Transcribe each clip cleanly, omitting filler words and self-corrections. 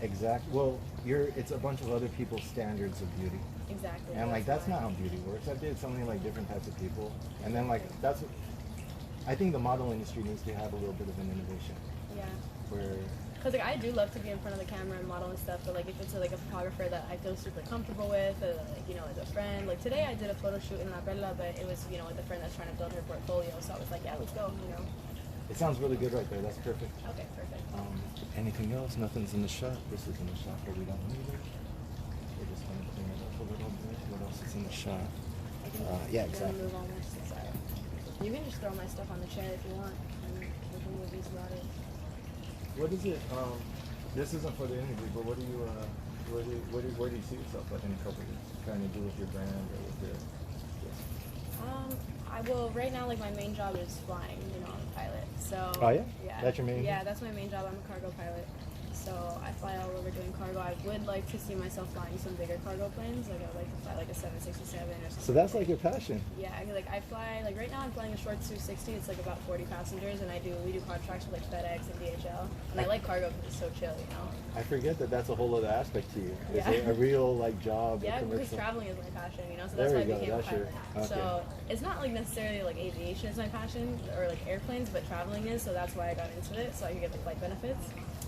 Exactly. Well, it's a bunch of other people's standards of beauty. Exactly. And like that's not how beauty works. I've dated so many like different types of people, and then like I think the model industry needs to have a little bit of an innovation. Yeah. Where. Because like I do love to be in front of the camera and model and stuff, but like if it's like a photographer that I feel super comfortable with, or like as a friend. Like today I did a photo shoot in La Perla, but it was with a friend that's trying to build her portfolio. So I was like, yeah, let's go. It sounds really good right there. That's perfect. Okay, perfect. Anything else? Nothing's in the shot. This is in the shot, but we don't need it. We're just gonna clean it up a little bit. What else is in the shot? Yeah, exactly. Move all my stuff. You can just throw my stuff on the chair if you want, and we can move these about it. What is it? This isn't for the interview, but what do you? Where do you see yourself like in a couple of years? Trying to do with your brand or with your? Right now, like my main job is flying. I'm a pilot. So. Oh yeah. Yeah. That's your main. Yeah, that's my main job. I'm a cargo pilot. So I fly all over doing cargo. I would like to see myself flying some bigger cargo planes. Like I'd like to fly like a 767 or something. So that's like your passion. Yeah, I fly like right now I'm flying a short 260. It's like about 40 passengers, and we do contracts with like FedEx and DHL. And I like cargo because it's so chill. I forget that that's a whole other aspect to you. Yeah. Is it a real like job? Yeah, because traveling is my passion. So that's why I became a pilot. Okay. So it's not like necessarily like aviation is my passion or like airplanes, but traveling is. So that's why I got into it, so I could get the flight benefits.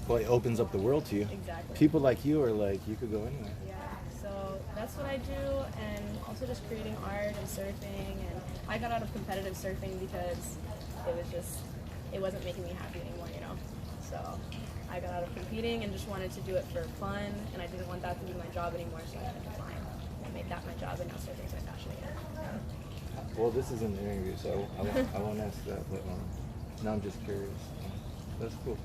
Well, it opens up the world to you. Exactly. People like you are like, you could go anywhere. Yeah, so that's what I do, and also just creating art and surfing. And I got out of competitive surfing because it wasn't making me happy anymore, So I got out of competing and just wanted to do it for fun, and I didn't want that to be my job anymore, so I kept flying and made that my job, and now surfing's my passion again. Well, this is an interview, so I won't ask that, but now I'm just curious. That's cool.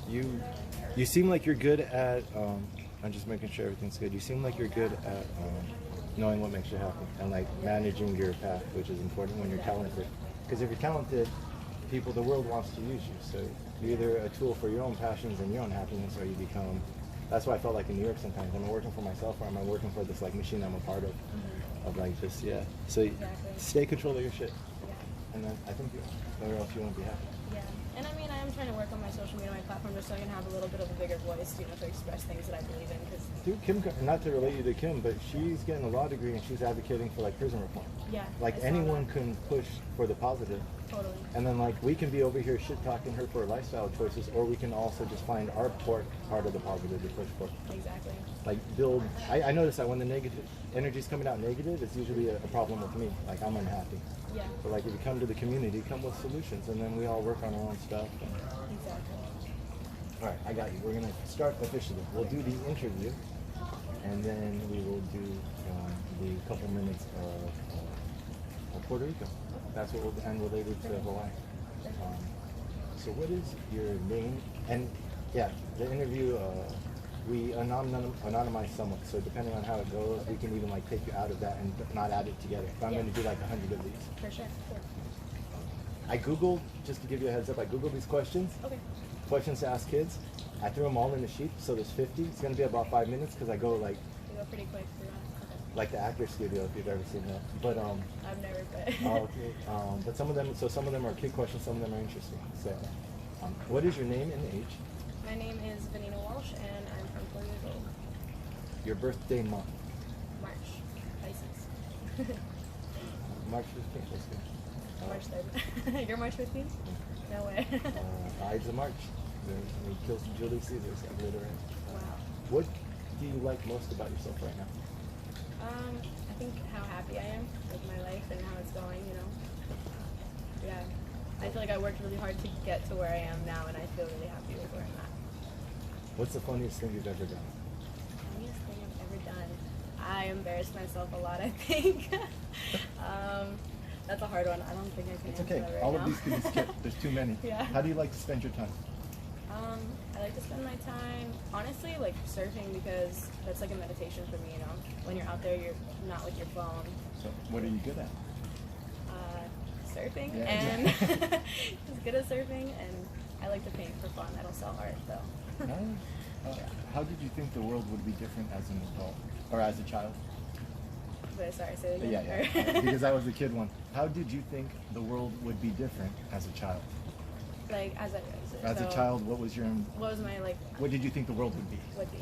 You seem like you're good at, I'm just making sure everything's good. You seem like you're good at knowing what makes you happy and like managing your path, which is important when you're talented. Because if you're talented, the world wants to use you. So you're either a tool for your own passions and your own happiness, or you become, that's why I felt like in New York sometimes, am I working for myself or am I working for this like machine I'm a part of? Of like this, yeah. So stay control of your shit. Yeah. And then I think or else you won't be happy. Yeah. And I mean, I am trying to work on my social media, my platform, just so I can have a little bit of a bigger voice, to express things that I believe in. Cause dude, Kim, not to relate you to Kim, but she's getting a law degree and she's advocating for like prison reform. Yeah. Like anyone can push for the positive. Totally. And then like we can be over here shit talking her for her lifestyle choices, or we can also just find our part of the positive to push for. Exactly. Like build. I notice that when the negative energy's coming out negative, it's usually a problem with me. Like I'm unhappy. Yeah. But like if you come to the community, come with solutions, and then we all work on our own stuff. Exactly. All right, I got you. We're gonna start officially. We'll do the interview, and then we will do the couple minutes of Puerto Rico. That's what we'll end related to Hawaii. So what is your name? And yeah, the interview, we anonymize somewhat. So depending on how it goes, we can even like take you out of that and not add it together. But I'm going to do like 100 of these. For sure. Cool. I Googled, just to give you a heads up, I Googled these questions. Okay. Questions to ask kids. I threw them all in the sheet, so there's 50. It's going to be about 5 minutes because I go like... You go pretty quick through that. Okay. Like the Actor Studio, if you've ever seen that. But I've never, but... oh, okay. But some of them are kid questions, some of them are interesting. So, what is your name and age? My name is Vanina Walsh, and I'm from 4 years old. Your birthday month? March. Pisces. March 15th, that's good. March 3rd. You're March 15th? No way. Ides of March. We killed Julius Caesar, so I blew it around. Wow. What do you like most about yourself right now? I think how happy I am with my life and how it's going, Yeah. I feel like I worked really hard to get to where I am now, and I feel really happy with where I'm at. What's the funniest thing you've ever done? Funniest thing I've ever done? I embarrassed myself a lot, I think. That's a hard one. I don't think I can It's answer okay. that right All now. of these can be skipped. There's too many. Yeah. How do you like to spend your time? I like to spend my time, honestly, like surfing, because that's like a meditation for me, When you're out there, you're not with your phone. So, what are you good at? Surfing, Yeah. and just good at surfing, and I like to paint for fun. I don't sell art, though. How did you think the world would be different as an adult or as a child? But sorry, say it again. Yeah. Because I was the kid one. How did you think the world would be different as a child? Like as a As a So, child, what was your what was my like what did you think the world would be? would be?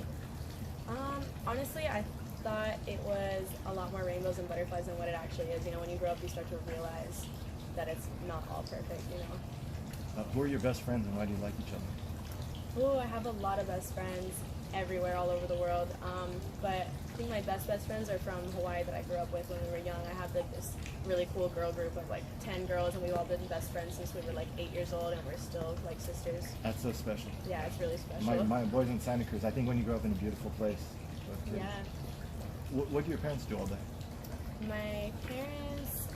Honestly, I thought it was a lot more rainbows and butterflies than what it actually is. You know, when you grow up, you start to realize that it's not all perfect. You know. Who are your best friends and why do you like each other? Oh, I have a lot of best friends everywhere, all over the world. But I think my best friends are from Hawaii that I grew up with when we were young. I have like this really cool girl group of like 10 girls, and we've all been best friends since we were like 8 years old, and we're still like sisters. That's so special. Yeah, it's really special. My boys in Santa Cruz. I think when you grow up in a beautiful place. But, Yeah. What do your parents do all day? My parents,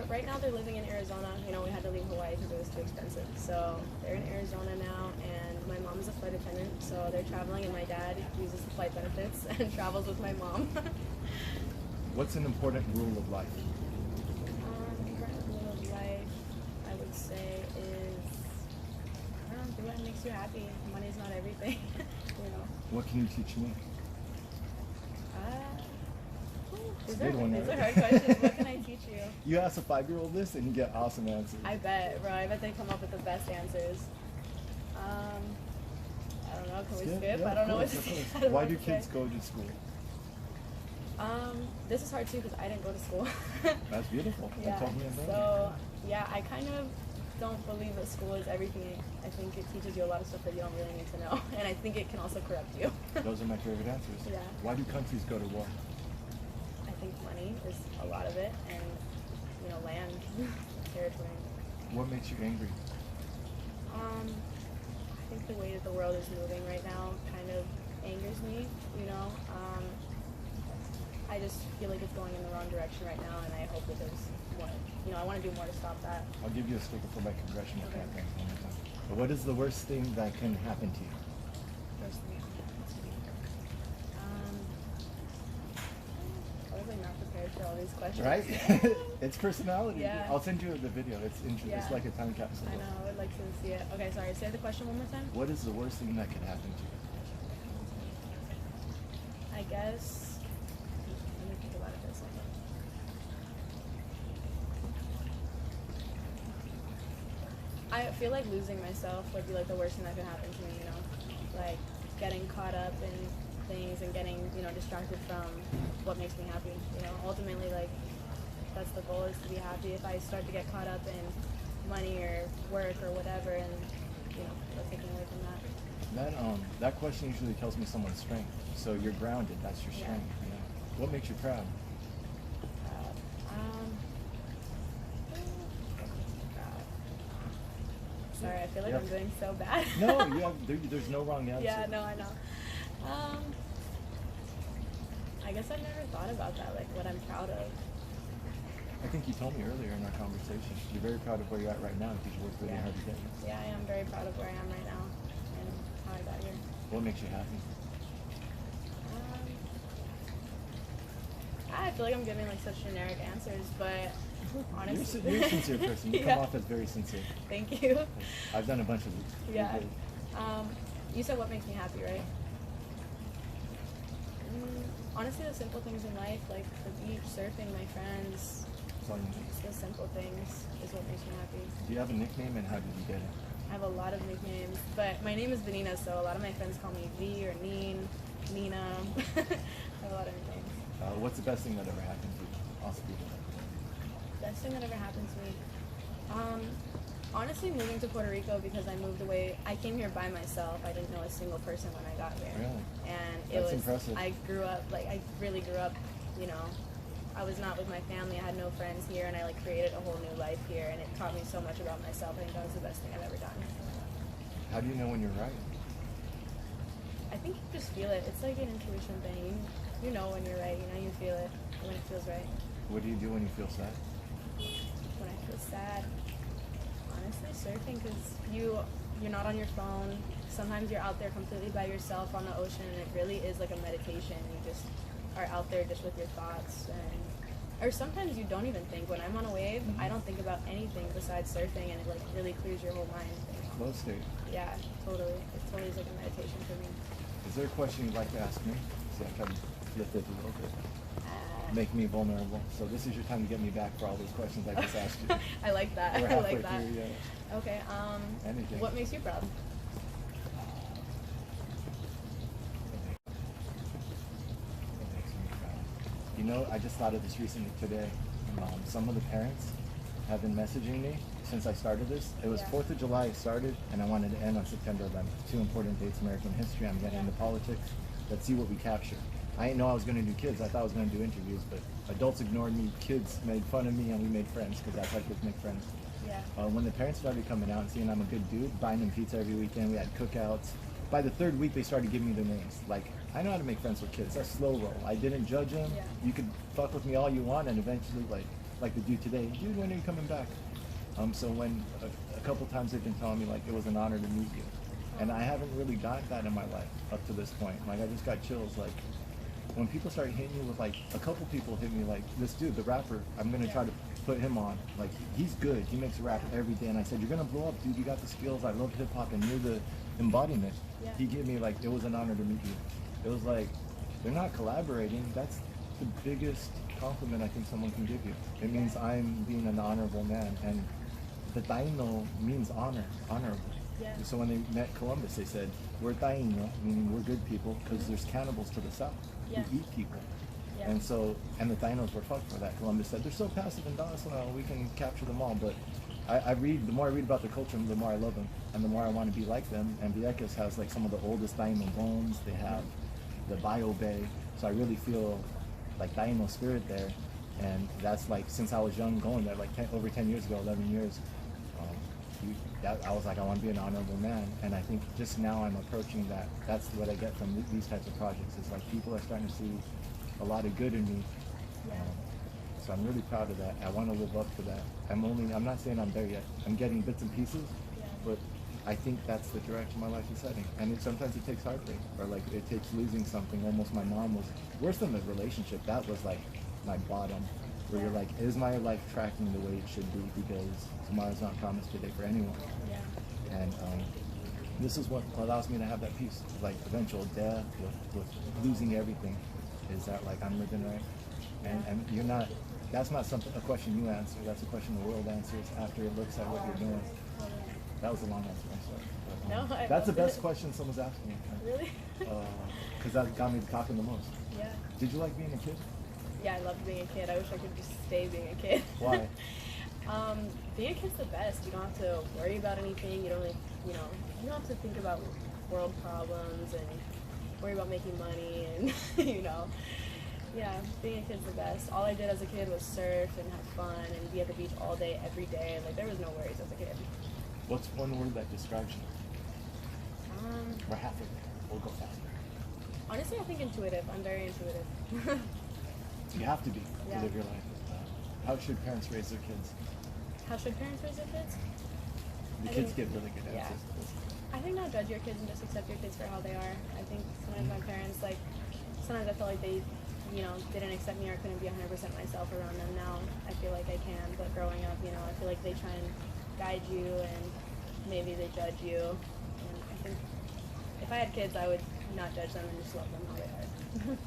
right now they're living in Arizona. You know, we had to leave Hawaii because it was too expensive. So they're in Arizona now, and my mom's a flight attendant, so they're traveling, and my dad uses the flight benefits and travels with my mom. What's an important rule of life? Important rule of life, I would say, is I don't know, do what makes you happy. Money's not everything, you know. What can you teach me? These a good one, are right? hard questions. What can I teach you? You ask a 5-year-old this and you get awesome answers. I bet, bro. I bet they come up with the best answers. I don't know. Can we skip? Yeah, I don't know what of to course, say. of I course. don't know Why what do to kids say. go to school? This is hard too because I didn't go to school. That's beautiful. Yeah. That tells me I'm So yeah, I kind of don't believe that school is everything. I think it teaches you a lot of stuff that you don't really need to know, and I think it can also corrupt you. Those are my favorite answers. Yeah. Why do countries go to war? I think money is a lot of it, and you know, land, territory. What makes you angry? I think the way that the world is moving right now kind of angers me. You know, I just feel like it's going in the wrong direction right now, and I hope that there's more. You know, I want to do more to stop that. I'll give you a sticker for my congressional Okay. campaign one more time. But what is the worst thing that can happen to you? First thing that happened to me. I was like not prepared for all these questions. Right? It's personality. Yeah. I'll send you the video. It's interesting. Yeah. It's like a time capsule. I know. I would like to see it. Okay, sorry. Say the question one more time. What is the worst thing that could happen to you? I guess. Let me think about it for a second. I feel like losing myself would be like the worst thing that could happen to me. You know, like getting caught up in things and getting distracted from what makes me happy. You know, ultimately, like that's the goal, is to be happy. If I start to get caught up in money or work or whatever, and that's taking away from that. That question usually tells me someone's strength. So you're grounded. That's your Yeah. strength. You know? What makes you proud? Sorry, I feel like Yeah. I'm doing so bad. No, there's no wrong answer. Yeah, no, I know. I guess I've never thought about that, like what I'm proud of. I think you told me earlier in our conversation, you're very proud of where you're at right now because you worked really Yeah. hard to get here. Yeah, I am very proud of where I am right now and how I got here. What makes you happy? I feel like I'm giving like such generic answers, but honestly, You're a sincere person. You Yeah. come off as very sincere. Thank you. I've done a bunch of these. Yeah. You're good. You said what makes me happy, right? Honestly, the simple things in life, like the beach, surfing, my friends, That's all you need. just the simple things is what makes me happy. Do you have a nickname and how did you get it? I have a lot of nicknames, but my name is Vanina, so a lot of my friends call me V or Neen, Nina. I have a lot of nicknames. What's the best thing that ever happened to you? Also, Best thing that ever happened to me? Honestly, moving to Puerto Rico, because I moved away. I came here by myself. I didn't know a single person when I got here. Really? And it That's was impressive. I grew up I really grew up. I was not with my family. I had no friends here, and I created a whole new life here, and it taught me so much about myself. I think that was the best thing I've ever done. How do you know when you're right? I think you just feel it. It's like an intuition thing. You know when you're right. You feel it when it feels right. What do you do when you feel sad? When I feel sad, honestly, surfing, because you're not on your phone. Sometimes you're out there completely by yourself on the ocean, and it really is like a meditation. You just are out there just with your thoughts, or sometimes you don't even think. When I'm on a wave, I don't think about anything besides surfing, and it really clears your whole mind. Flow state. Yeah, totally. It totally is like a meditation for me. Is there a question you'd like to ask me? See, I can flip it a little bit. make me vulnerable. So this is your time to get me back for all those questions I just asked you. I like that. We're I halfway like that. through, yeah. Okay. Anything. What makes you proud? You know, I just thought of this recently today. Some of the parents have been messaging me since I started this. It was Yeah. 4th of July it started, and I wanted to end on September 11th. Two important dates in American history. I'm getting Yeah. into politics. Let's see what we capture. I didn't know I was going to do kids. I thought I was going to do interviews, but adults ignored me. Kids made fun of me, and we made friends because that's how kids make friends. Yeah. When the parents started coming out and seeing I'm a good dude, buying them pizza every weekend, we had cookouts. By the third week, they started giving me their names. Like, I know how to make friends with kids. That's slow roll. I didn't judge them. Yeah. You could fuck with me all you want, and eventually, like the dude today, dude, when are you coming back? So when a couple times they've been telling me like it was an honor to meet you, and I haven't really got that in my life up to this point. Like I just got chills. Like when people start hitting you with like a couple people hit me like this dude, the rapper. I'm gonna try to put him on. Like he's good. He makes rap every day, and I said you're gonna blow up, dude. You got the skills. I love hip hop, and you're the embodiment. Yeah. He gave me like it was an honor to meet you. It was like they're not collaborating. That's the biggest compliment I think someone can give you. It means I'm being an honorable man, and the Taino means honorable. Yeah. So when they met Columbus, they said, we're Taino, meaning we're good people, because there's cannibals to the south Yeah. who eat people. Yeah. And the Tainos were fucked for that. Columbus said, they're so passive and docile, we can capture them all. But the more I read about the culture, the more I love them, and the more I want to be like them. And Vieques has like some of the oldest Taino bones. They have the Bio Bay. So I really feel like Taino spirit there. And that's like, since I was young going there, like over 10 years ago, 11 years, I was like, I want to be an honorable man. And I think just now I'm approaching that. That's what I get from these types of projects. It's like people are starting to see a lot of good in me. Yeah. So I'm really proud of that. I want to live up to that. I'm not saying I'm there yet. I'm getting bits and pieces, Yeah. but I think that's the direction my life is heading. And sometimes it takes heartbreak, or like it takes losing something. Almost my mom was worse than the relationship. That was like my bottom, where you're like, is my life tracking the way it should be? Because tomorrow's not promised today for anyone. Yeah. And this is what allows me to have that peace, like eventual death with losing everything. Is that like I'm living right? And you're not. That's not a question you answer. That's a question the world answers after it looks at what you're doing. That was a long answer. I'm sorry. But, No, I that's the loved best it. question someone's asked me. Really? Because that got me talking the most. Yeah. Did you like being a kid? Yeah, I loved being a kid. I wish I could just stay being a kid. Why? Being a kid's the best. You don't have to worry about anything. You don't, you don't have to think about world problems and worry about making money and, yeah, being a kid's the best. All I did as a kid was surf and have fun and be at the beach all day, every day. Like, there was no worries as a kid. What's one word that describes you? We're halfway there. We'll go faster. Honestly, I think intuitive. I'm very intuitive. You have to be to Yeah. live your life. How should parents raise their kids? How should parents raise their kids? The I kids think- get really good yeah. answers to this. I think not judge your kids and just accept your kids for how they are. I think sometimes my parents, sometimes I felt like they, didn't accept me or couldn't be 100% myself around them. Now I feel like I can, but growing up, I feel like they try and guide you and maybe they judge you. And I think if I had kids, I would not judge them and just love them how they are.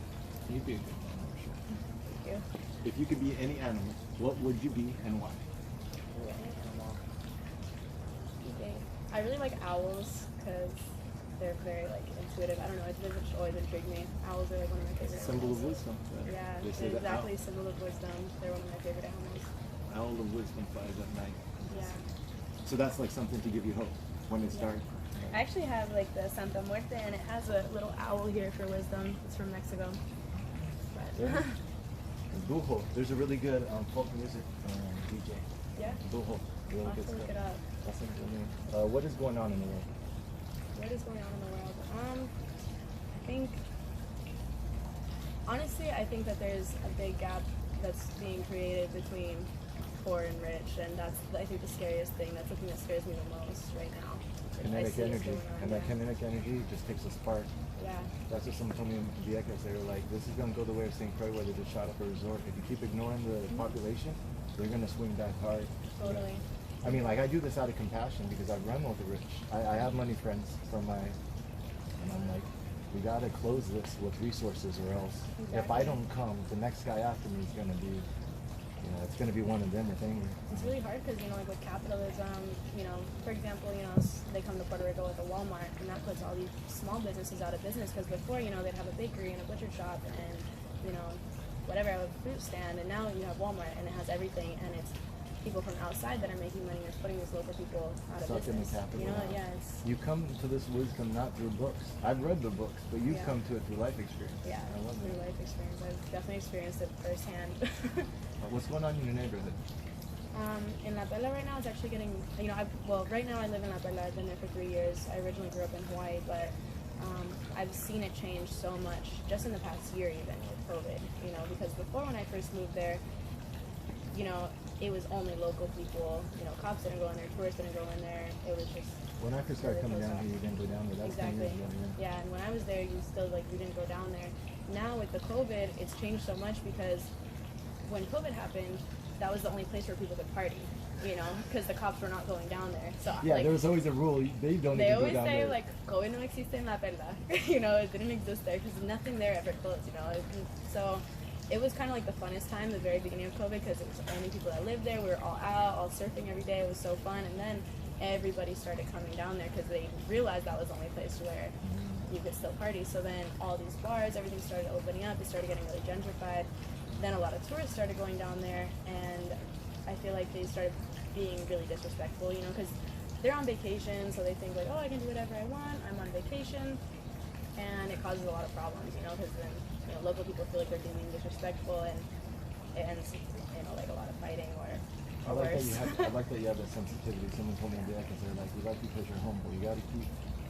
You'd be a good mom, I'm sure. Thank you. If you could be any animal, what would you be and why? I really like owls because they're very intuitive. I don't know, they've just always intrigued me. Owls are one of my favorite Symbol of animals. wisdom. Yeah, They say they're that exactly a symbol of wisdom. They're one of my favorite animals. owl of wisdom flies at night. Yeah. So that's like something to give you hope when it's dark. I actually have the Santa Muerte and it has a little owl here for wisdom. It's from Mexico. But, Yeah. Bujo. There's a really good folk music DJ. yeah, Bujo. Really I'll have good to look stuff. it up. That's something. What is going on in the world? What is going on in the world? I think, honestly, I think that there's a big gap that's being created between poor and rich, and that's, I think, the scariest thing. That's the thing that scares me the most right now. I Kinetic see it's energy. going on, And that yeah. kinetic energy just takes a spark. Yeah, That's what someone told me in Vieques. They were like, this is going to go the way of St. Croix where they just shot up a resort. If you keep ignoring the population, they're going to swing back hard. totally. I mean, I do this out of compassion because I've run with the rich. I have money friends from and I'm like, we gotta close this with resources, or else if I Exactly. don't come, the next guy after me is gonna be, it's gonna be one of them with anger. It's really hard because, like with capitalism, for example, they come to Puerto Rico with a Walmart, and that puts all these small businesses out of business because before, they'd have a bakery and a butcher shop and, whatever, a fruit stand, and now you have Walmart and it has everything, and it's people from outside that are making money and it's putting these local people out of Sucking the business. capital out. Yeah, it's, You come to this wisdom not through books. I've read the books, but you've Yeah. come to it through life experience. yeah, I love through that. life experience. I've definitely experienced it firsthand. What's going on in your neighborhood? In La Bella right now, it's actually getting, right now I live in La Bella. I've been there for 3 years. I originally grew up in Hawaii, but I've seen it change so much just in the past year even with COVID, because before when I first moved there, it was only local people, cops didn't go in there, tourists didn't go in there. It was just When I first started really coming down closed here, off. you didn't go down there. That's 10 Exactly. years ago. Yeah. Yeah, and when I was there, you still we didn't go down there. Now with the COVID, it's changed so much because when COVID happened, that was the only place where people could party, because the cops were not going down there. So Yeah, there was always a rule. They don't they even go always down say there. COVID no existe en La Perla. It didn't exist there because nothing there ever closed. So it was kind of like the funnest time, the very beginning of COVID, because it was only people that lived there. We were all out, all surfing every day. It was so fun, and then everybody started coming down there because they realized that was the only place where you could still party. So then all these bars, everything started opening up. It started getting really gentrified. Then a lot of tourists started going down there, and I feel like they started being really disrespectful, because they're on vacation, so they think like, oh, I can do whatever I want. I'm on vacation, and it causes a lot of problems, because then local people feel like they're being disrespectful, and it ends, like a lot of fighting or I like that worse. you have. I like that you have that sensitivity. Someone told me that because they're like, "We like you because you're humble. You got to keep,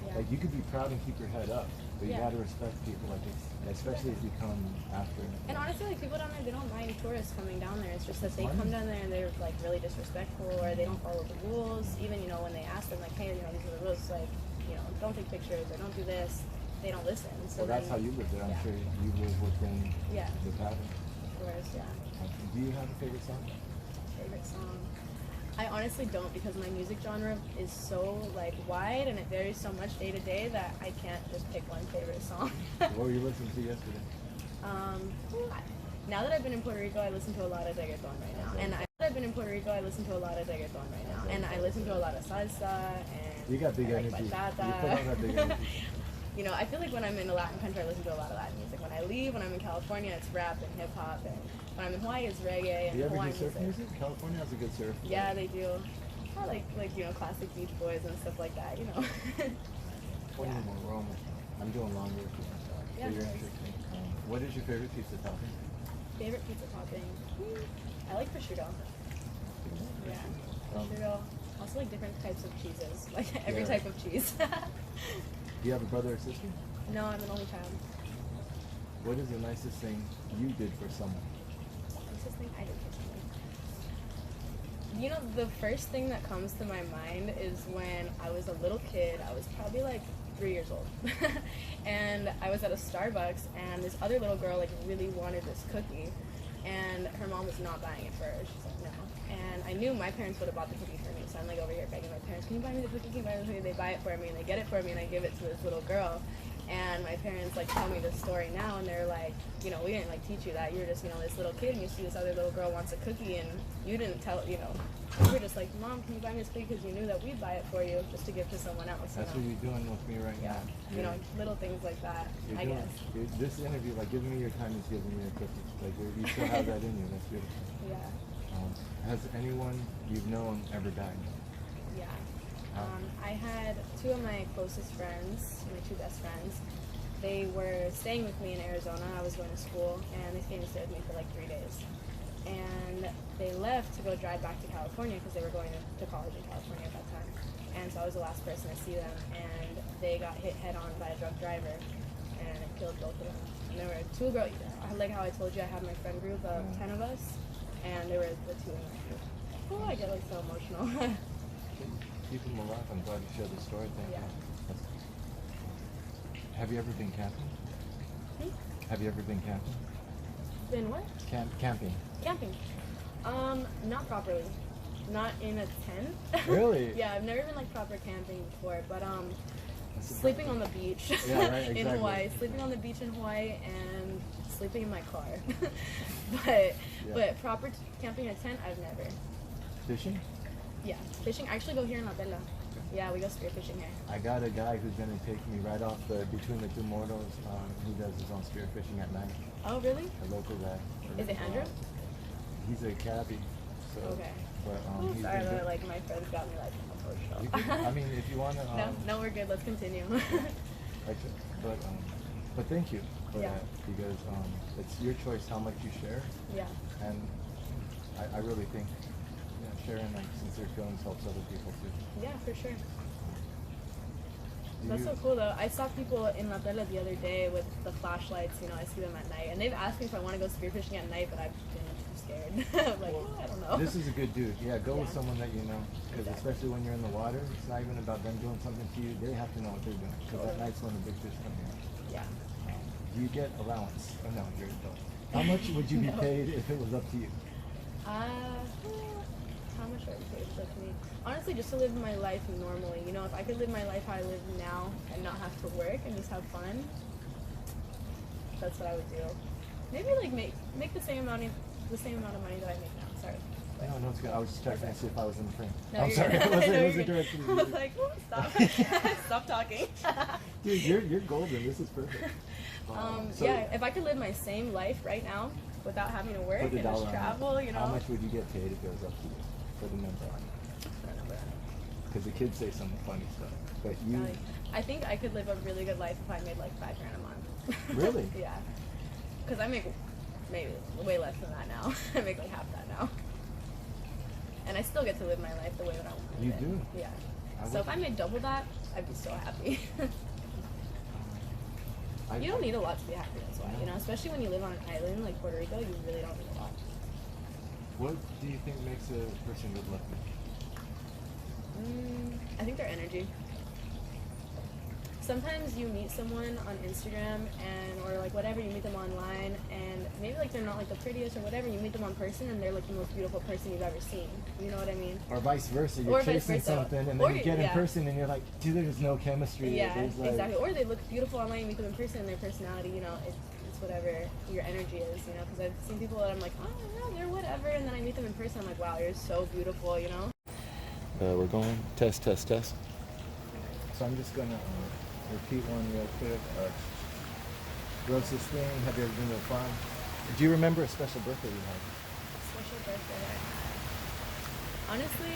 Yeah. like, you could be proud and keep your head up, but you Yeah. got to respect people. Like, especially if you come after." And honestly, like people down there, they don't mind tourists coming down there. It's just that they It's come fun. down there and they're like really disrespectful, or they don't follow the rules. Even when they ask them like, hey, these are the rules. Like, don't take pictures or don't do this. They don't listen. So Well, that's then, how you live there. I'm yeah. sure you live within Yeah. the pattern. Of course, yeah. Do you have a favorite song? Favorite song? I honestly don't, because my music genre is so like wide and it varies so much day to day that I can't just pick one favorite song. What were you listening to yesterday? Now that I've been in Puerto Rico, I listen to a lot of reggaeton right now. And I've been in Puerto Rico, I listen to a lot of reggaeton right now. And I listen to a lot of salsa and You got big I like energy. bachata. You put on that big energy. I feel like when I'm in a Latin country, I listen to a lot of Latin music. When I leave, when I'm in California, it's rap and hip hop, and when I'm in Hawaii, it's reggae and Do you ever Hawaiian do surf music? California has a good surf. Yeah, they do. I like classic Beach Boys and stuff like that. 20 more. We're almost done. I'm doing longer. Yeah, So you're nice. interesting. What is your favorite pizza topping? Favorite pizza topping? I like prosciutto. Yeah, prosciutto. Also like different types of cheeses, like every Yeah. type of cheese. Do you have a brother or sister? No, I'm an only child. What is the nicest thing you did for someone? Nicest thing I did for someone. The first thing that comes to my mind is when I was a little kid. I was probably like 3 years old, and I was at a Starbucks, and this other little girl like really wanted this cookie, and her mom was not buying it for her. She's like, no. And I knew my parents would have bought the cookie for me, so I'm like over here begging my parents, can you buy me the cookie? Can you buy me the cookie? They buy it for me, and they get it for me, and I give it to this little girl. And my parents like tell me this story now, and they're like, we didn't like teach you that. You were just, this little kid, and you see this other little girl wants a cookie, and you didn't tell, you were just like, Mom, can you buy me this cookie? Because you knew that we'd buy it for you just to give to someone else. That's what you're doing with me right Yeah, now. little things like that, You're I doing, guess. this interview, like giving me your time is giving me a cookie. Like you still have that in you. That's beautiful. Yeah, Has anyone you've known ever died? yeah. How? I had two of my closest friends, my two best friends. They were staying with me in Arizona. I was going to school, and they came to stay with me for like 3 days. And they left to go drive back to California because they were going to college in California at that time. And so I was the last person to see them, and they got hit head on by a drunk driver, and it killed both of them. And there were two girls, like how I told you, I had my friend group of 10 of us, and there were the two in my group. Oh, I get like so emotional. Keep them alive. I'm glad you shared the story. Thank Yeah. you. Have you ever been camping? Have you ever been camping? Then what? Camping. Camping. Not properly. Not in a tent. Really? Yeah, I've never been like proper camping before, but Sleeping on the beach Yeah, right, in exactly. Hawaii. Sleeping on the beach in Hawaii and sleeping in my car. but but proper camping in a tent, I've never. Fishing? Yeah, fishing. I actually go here in La Bella. Yeah, we go spearfishing here. I got a guy who's gonna take me right off the between the two mortals. He does his own spearfishing at night. Oh, really? A local guy. Is it Andrew? He's a cabbie. So, Okay. But Oh, he's sorry, been but good. like my friends got me like emotional. You can, I mean, if you wanna. no, we're good. Let's continue. But thank you for Yeah. that because it's your choice how much you share, yeah. and I really think sharing like sincere feelings helps other people too. Yeah, for sure. Do That's you- so cool though. I saw people in La Bella the other day with the flashlights. You know, I see them at night, and they've asked me if I want to go spearfishing at night, but I've been too scared. I'm like, Well, oh, I don't know. This is a good dude. Yeah, go with Yeah. someone that you know, because Exactly. especially when you're in the water, it's not even about them doing something to you. They have to know what they're doing. Because at Totally. night's when the big fish come in. Yeah. Do you get allowance? Oh no, you're an adult. How much would you be No. paid if it was up to you? How much would I pay for me? Honestly, just to live my life normally. You know, if I could live my life how I live now and not have to work and just have fun, that's what I would do. Maybe like make the same amount of money that I make now. Sorry. No, no, it's good. I was just checking to see if I was in the frame. No, I'm you're sorry. good. It wasn't, No, it you're wasn't good. directed at I was you. like, oh, stop, stop talking. Dude, you're golden. This is perfect. So, Yeah, if I could live my same life right now without having to work put the and dollar just on it. travel, you know. How much would you get paid if it was up to you for the number on it? I don't know, Because the kids say some funny stuff, but you but I think I could live a really good life if I made like $5,000 a month. Really? Yeah. Because I make maybe way less than that now. I make like half that now. And I still get to live my life the way that I want to You live it. do? Yeah. I So would- if I made double that, I'd be so happy. I, You don't need a lot to be happy, that's why. You know, especially when you live on an island like Puerto Rico, you really don't need a lot. What do you think makes a person good looking? I think their energy. Sometimes you meet someone on Instagram or like whatever, you meet them online and maybe like they're not like the prettiest or whatever, you meet them on person and they're like the most beautiful person you've ever seen. You know what I mean? Or vice versa. You're Or vice chasing versa. something and Or then you get in yeah. person and you're like, dude, there's no chemistry. Yeah, There's like, exactly. Or they look beautiful online, you meet them in person and their personality, you know, it's whatever your energy is, you know, because I've seen people that I'm like, oh yeah, they're whatever, and then I meet them in person, I'm like, wow, you're so beautiful, you know? We're going test. So I'm just gonna repeat one real quick. Grossest thing. Have you ever been to a farm? Do you remember a special birthday you had? Special birthday that I had. Honestly,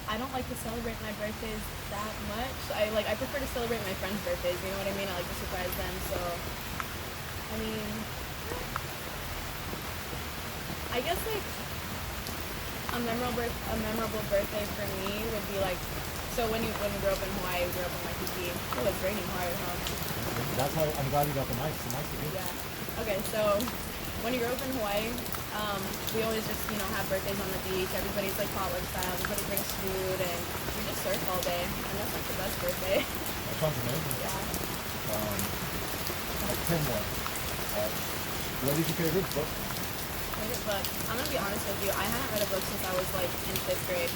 I don't like to celebrate my birthdays that much. I prefer to celebrate my friends' birthdays, you know what I mean? I like to surprise them, so I mean I guess like a memorable birthday for me would be like, so when we grew up in Hawaii, we grew up in Waikiki. Oh, it's raining hard, huh? That's why I'm glad you got the mic. The mic's are good. Yeah. Okay, so when you grow up in Hawaii, we always just, you know, have birthdays on the beach. Everybody's like potluck style. Everybody brings food and we just surf all day. And that's like the best birthday. That sounds amazing. Yeah. 10 more. What is your favorite book? Favorite book. I'm gonna be honest with you. I haven't read a book since I was like in 5th grade.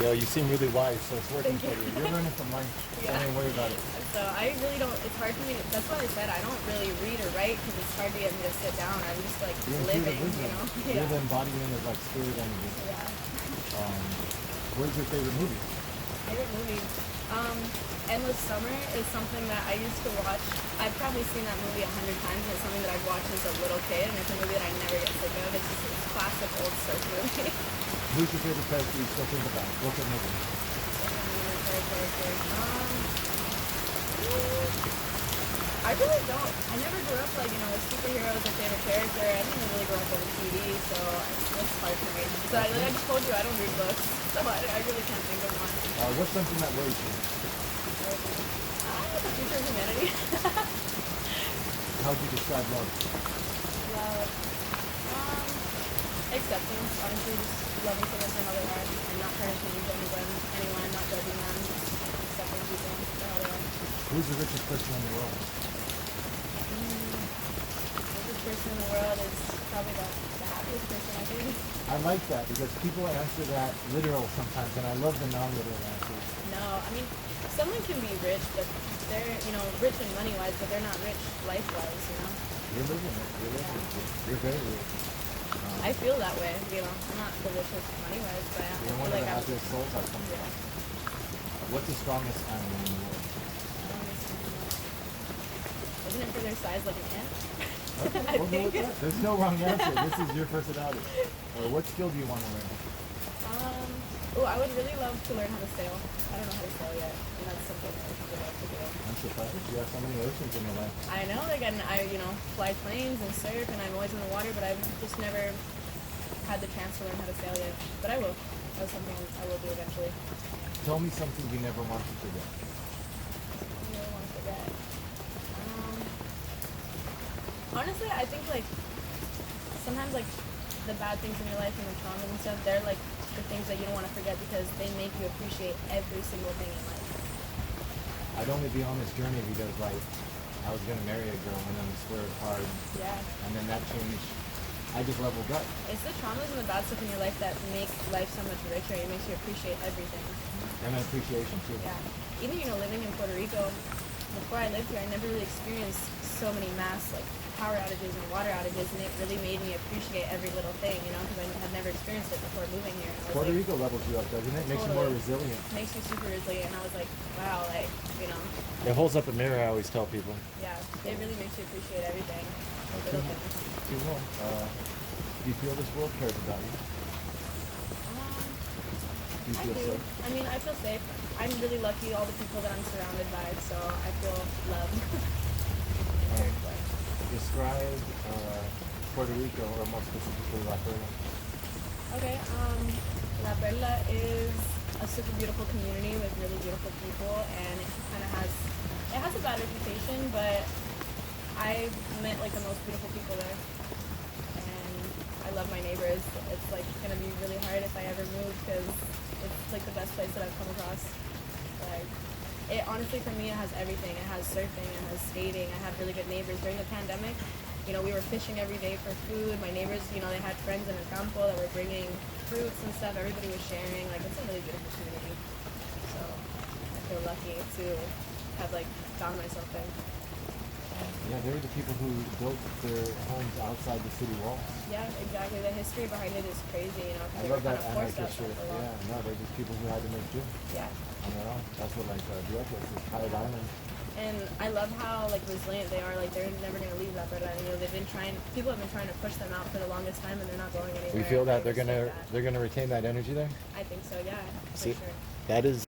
Yo, you seem really wise, so it's working Thank for you. you. You're learning from life. Yeah. Don't even worry about it. So I really don't. It's hard for me. That's why I said I don't really read or write because it's hard to get me to sit down. I'm just like You're living, intuitive you wisdom. know. You're the embodiment of like spirit energy. Yeah. What's your favorite movie? Favorite movie? Endless Summer is something that I used to watch. I've probably seen that movie 100 times. It's something that I've watched as a little kid, and it's a movie that I never get sick of. It's just a classic old surf movie. Who's your favorite character you still think about? Look at movie. I really don't. I never grew up like, you know, with superheroes or favorite character. I didn't even really grow up on TV, so it's hard for me. So like I just told you, I don't read books, so I really can't think of one. What's something that worries you? The future of humanity. How would you describe love? Love. Acceptance, honestly, just loving someone for how they are and not trying to change anyone, not judging them, just accepting people for how they are. Who's the richest person in the world? The richest person in the world is probably the happiest person, I think. I like that because people answer that literal sometimes, and I love the non-literal answers. No, know. I mean, someone can be rich, but they're, rich in money wise, but they're not rich life wise, You're living it. You're living it. You're very rich. I feel that way, I'm not the richest money wise, but I You're feel one of like the I'm. happiest souls I've come Yeah. across. What's the strongest animal in the world? Isn't it for their size like an ant? Okay, I we'll go think. with that. There's no wrong answer. This is your personality. What skill do you want to learn? I would really love to learn how to sail. I don't know how to sail yet, and that's something I would love to do. I'm surprised you have so many oceans in your life. I know, like, and I, fly planes and surf, and I'm always in the water, but I've just never had the chance to learn how to sail yet. But I will. That's something I will do eventually. Tell me something you never want to forget. I really want to forget. Honestly, I think, like, sometimes, like, the bad things in your life and the traumas and stuff, they're, like, the things that you don't want to forget because they make you appreciate every single thing in life. I'd only be on this journey because, like, I was gonna marry a girl and then we swear hard, Yeah. and then that changed. I just leveled up. It's the traumas and the bad stuff in your life that make life so much richer. It makes you appreciate everything. And an appreciation too. Yeah. Even, living in Puerto Rico, before I lived here, I never really experienced so many mass, like, power outages and water outages, and it really made me appreciate every little thing, because I had never experienced it before moving here. And I was Puerto like, Rico levels you up, doesn't it? Makes you more Totally. resilient. makes you super resilient, and I was like, wow, like, It holds up a mirror, I always tell people. yeah, it really makes you appreciate everything. Okay. Little things. Two more. Do you feel this world cares about you? Do you I feel do. safe? I mean, I feel safe. I'm really lucky, all the people that I'm surrounded by, so I feel loved. Describe Puerto Rico, or more specifically La Perla. Okay, La Perla is a super beautiful community with really beautiful people, and it kind of has a bad reputation, but I've met, like, the most beautiful people there, and I love my neighbors. It's, like, gonna be really hard if I ever move, because it's, like, the best place that I've come across. Like, it honestly, for me, it has everything. It has surfing, it has skating, I have really good neighbors. During the pandemic, we were fishing every day for food. My neighbors, they had friends in El Campo that were bringing fruits and stuff. Everybody was sharing. Like, it's a really beautiful community. So I feel lucky to have, like, found myself there. Yeah, they're the people who built their homes outside the city walls. Yeah, exactly. The history behind it is crazy, because I they love were kind that of forced anarchist outside shit. for a while. Yeah, no, they're just people who had to make do Yeah. on their own. That's what, like, Diego is, Pirate Island. And I love how, like, resilient they are. Like, they're never going to leave that, but people have been trying to push them out for the longest time, and they're not going anywhere. We feel that I respect that. they're gonna retain that energy there. I think so, yeah, for See, sure. that is